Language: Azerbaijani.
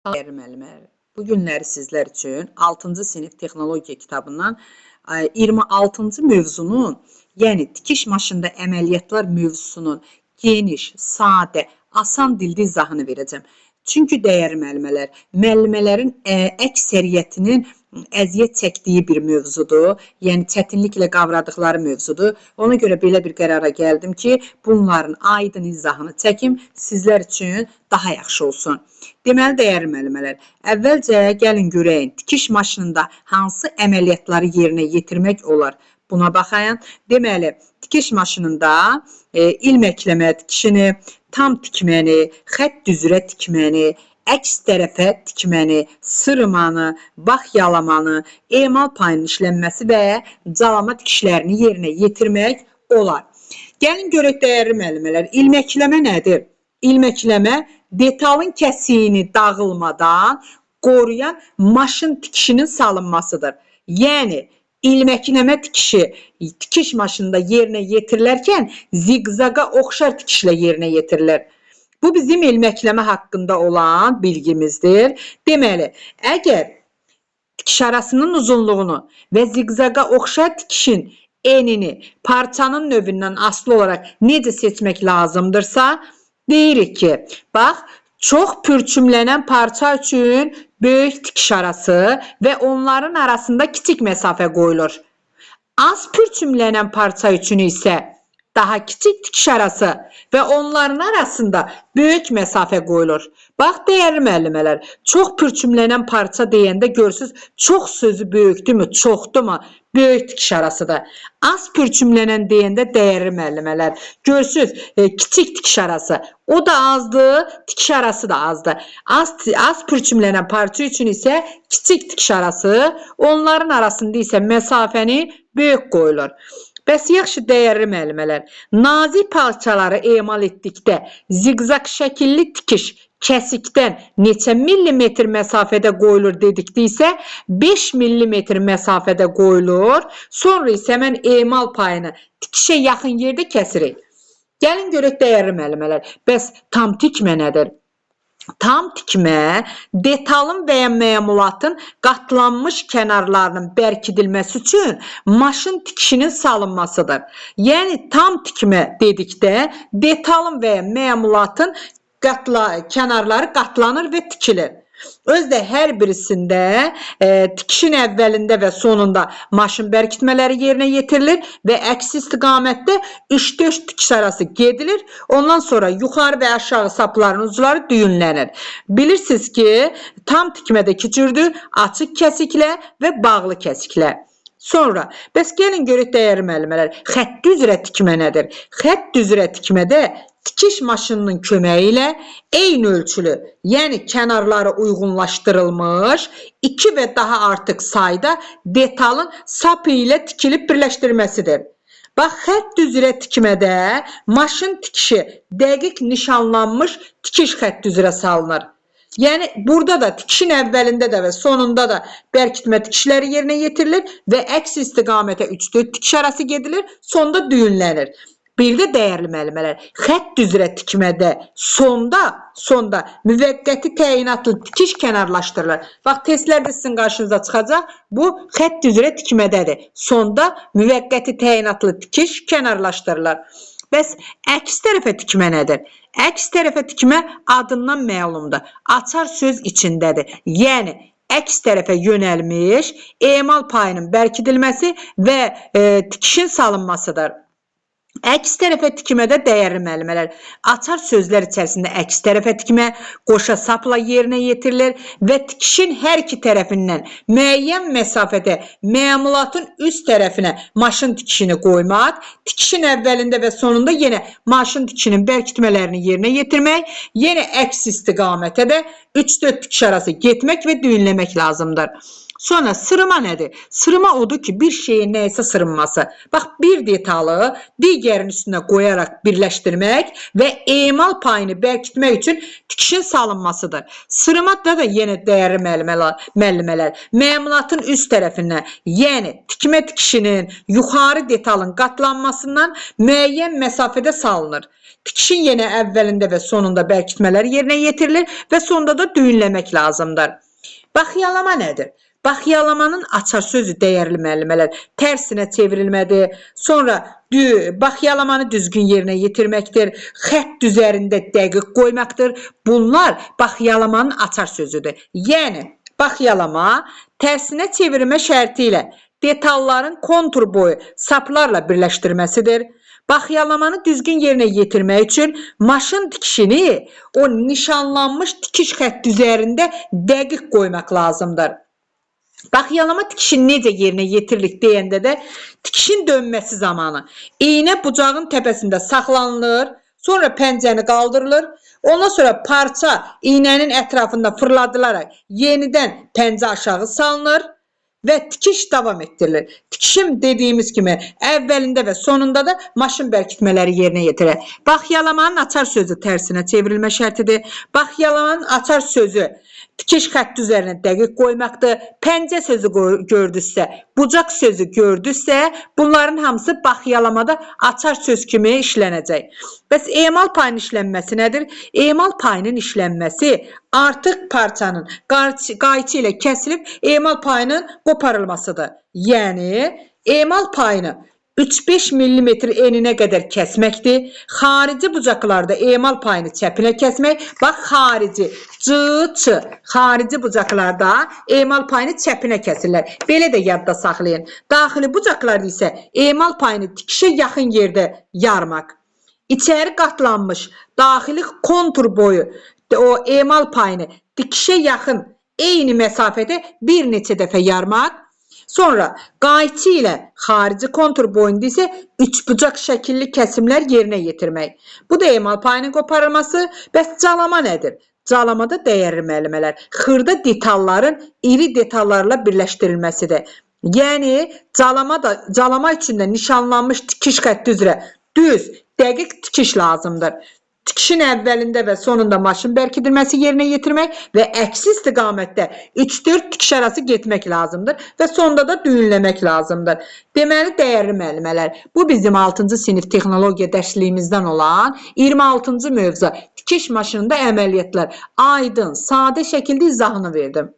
Dəyərli müəllimlər, bu günləri sizlər üçün 6-cı sinif texnologiya kitabından 26-cı mövzunun, yəni tikiş maşında əməliyyatlar mövzusunun geniş, sadə, asan dildə izahını verəcəm. Çünki dəyərli müəllimələrin əksəriyyətinin əziyyət çəkdiyi bir mövzudur, yəni çətinliklə qavradıqları mövzudur. Ona görə belə bir qərara gəldim ki, bunların aydın izahını çəkim sizlər üçün daha yaxşı olsun. Deməli, dəyərli müəllimlər, əvvəlcə gəlin görəyin, tikiş maşınında hansı əməliyyatları yerinə yetirmək olar? Buna baxayın. Deməli, tikiş maşınında ilməkləmə tikişini, tam tikməni, xətt düzrə tikməni, əks tərəfə tikməni, sırmanı, bax yalamanı, emal payının işlənməsi və calama tikişlərini yerinə yetirmək olar. Gəlin görək dəyərli müəllimlər, ilməkləmə nədir? İlməkləmə detalın kəsiyini dağılmadan qoruyan maşın tikişinin salınmasıdır. Yəni, ilməkləmə tikişi tikiş maşınında yerinə yetirilərkən ziqzaqa oxşar tikişlə yerinə yetirilir. Bu bizim ilməkləmə haqqında olan bilgimizdir. Deməli, əgər tikiş arasının uzunluğunu və ziqzaqa oxşar tikişin enini parçanın növündən asılı olaraq necə seçmək lazımdırsa, deyirik ki, bax, çox pürçümlənən parça üçün böyük tikiş arası və onların arasında kiçik məsafə qoyulur. Az pürçümlənən parça üçün isə daha kiçik tikiş arası və onların arasında böyük məsafə qoyulur. Bax, dəyərli müəllimələr, çox pürçümlənən parça deyəndə görürsünüz, çox sözü böyükdürmü, çoxdurmu? Böyük tikiş arasıdır. Az pürçümlənən deyəndə dəyərli müəllimələr, görürsünüz, kiçik tikiş arası. O da azdır, tikiş arası da azdır. Az pürçümlənən parça üçün isə kiçik tikiş arası, onların arasında isə məsafəni böyük qoyulur. Bəs yaxşı dəyərli müəllimələr, nazik parçaları emal etdikdə ziqzaq şəkilli tikiş kəsikdən neçə millimetr məsafədə qoyulur dedikdə isə 5 millimetr məsafədə qoyulur. Sonra isə mən emal payını tikişə yaxın yerdə kəsirik. Gəlin görək dəyərli müəllimələr, bəs tam tikmə nədir? Tam tikmə, detalın və ya məmulatın qatlanmış kənarlarının bərkidilməsi üçün maşın tikişinin salınmasıdır. Yəni, tam tikmə dedikdə detalın və ya məmulatın kənarları qatlanır və tikilir. Özdə hər birisində tikişin əvvəlində və sonunda maşın bərkitmələri yerinə yetirilir və əks istiqamətdə 3-4 tikiş arası gedilir. Ondan sonra yuxarı və aşağı sapların ucları düyünlənir. Bilirsiniz ki, tam tikmədəki cürdür, açıq kəsiklə və bağlı kəsiklə. Sonra, bəs gəlin görək dəyərli müəllimələr, xətt üzrə tikmə nədir? Xətt üzrə tikmədə tikiş maşınının köməyi ilə eyni ölçülü, yəni kənarları uyğunlaşdırılmış 2 və daha artıq sayda detalın sapı ilə tikilib birləşdirməsidir. Bax, xətt üzrə tikmədə maşın tikişi dəqiq nişanlanmış tikiş xətt üzrə salınır. Yəni, burada da tikişin əvvəlində də və sonunda da bərkitmə tikişləri yerinə yetirilir və əks istiqamətə 3-4 tikiş arası gedilir, sonda düyünlənir. Bir də dəyərli müəllimələr, xətt üzrə tikmədə sonda müvəqqəti təyinatlı tikiş kənarlaşdırılır. Bax, testlərdə sizin qarşınıza çıxacaq, bu xətt üzrə tikmədədir. Sonda müvəqqəti təyinatlı tikiş kənarlaşdırılır. Bəs əks tərəfə tikmə nədir? Əks tərəfə tikmə adından məlumdur. Açar söz içindədir. Yəni, əks tərəfə yönəlmiş emal payının bərkidilməsi və tikişin salınmasıdır. Əks tərəfə tikmədə dəyərli müəllimələr, açar sözlər içərisində əks tərəfə tikmə qoşa sapla yerinə yetirilir və tikişin hər iki tərəfindən müəyyən məsafədə məmulatın üst tərəfinə maşın tikişini qoymaq, tikişin əvvəlində və sonunda yenə maşın tikişinin bərkitmələrini yerinə yetirmək, yenə əks istiqamətə də 3-4 tikiş arası getmək və düyünləmək lazımdır. Sonra sırıma nədir? Sırıma odur ki, bir şeyin nəyəsə sırınması. Bax, bir detalı digərin üstünə qoyaraq birləşdirmək və emal payını bərkitmək üçün tikişin salınmasıdır. Sırımada da yenə dəyərli müəllimələr məmulatın üst tərəfindən, yəni tikmə tikişinin yuxarı detalın qatlanmasından müəyyən məsafədə salınır. Tikişin yenə əvvəlində və sonunda bərkitmələr yerinə yetirilir və sonda da düyünləmək lazımdır. Baxyalama nədir? Baxyalamanın açar sözü dəyərli müəllimələr tərsinə çevrilmədir. Sonra baxyalamanı düzgün yerinə yetirməkdir. Xətt üzərində dəqiq qoymaqdır. Bunlar baxyalamanın açar sözüdür. Yəni, baxyalama tərsinə çevirmə şərti ilə detalların kontur boyu saplarla birləşdirməsidir. Baxyalamanı düzgün yerinə yetirmək üçün maşın tikişini o nişanlanmış tikiş xətti üzərində dəqiq qoymaq lazımdır. Baxyalama tikişini necə yerinə yetiririk deyəndə də tikişin dönməsi zamanı iynə bucağın təpəsində saxlanılır, sonra pəncəni qaldırılır, ondan sonra parça iynənin ətrafında fırladılaraq yenidən pəncə aşağı salınır və tikiş davam etdirilir. Tikişim dediyimiz kimi əvvəlində və sonunda da maşın bərkitmələri yerinə yetirir. Baxyalamanın açar sözü tərsinə çevrilmə şərtidir. Baxyalamanın açar sözü tikiş xətti üzərinə dəqiq qoymaqdır. Pəncə sözü gördüsə, bucaq sözü gördüsə, bunların hamısı baxyalamada açar söz kimi işlənəcək. Bəs emal payının işlənməsi nədir? Emal payının işlənməsi artıq parçanın qayçı ilə kəsilib emal payının qoparılmasıdır. Yəni, emal payını 3-5 mm eninə qədər kəsməkdir. Xarici bucaqlarda emal payını çəpinə kəsmək. Bax, xarici, c, xarici bucaqlarda emal payını çəpinə kəsirlər. Belə də yadda saxlayın. Daxili bucaqlarda isə emal payını tikişə yaxın yerdə yarmaq. İçəri qatlanmış daxili kontur boyu o emal payını tikişə yaxın eyni məsafədə bir neçə dəfə yarmaq. Sonra qayçı ilə xarici kontur boyunda isə üçbucaq şəkilli kəsimlər yerinə yetirmək. Bu da emal payının qoparılması. Bəs calama nədir? Calamada dəyərli müəllimələr xırda detalların iri detallarla birləşdirilməsidir. Yəni, calama üçün də nişanlanmış tikiş xətti üzrə düz, dəqiq tikiş lazımdır. Tikişin əvvəlində və sonunda maşın bərkidilməsi yerinə yetirmək və əksi istiqamətdə 3-4 tikiş arası getmək lazımdır və sonda da düyünləmək lazımdır. Deməli, dəyərli müəllimələr, bu bizim 6-cı sinif texnologiya dərsliyimizdən olan 26-cı mövzu tikiş maşınında əməliyyatlar aydın, sadə şəkildə izahını verdim.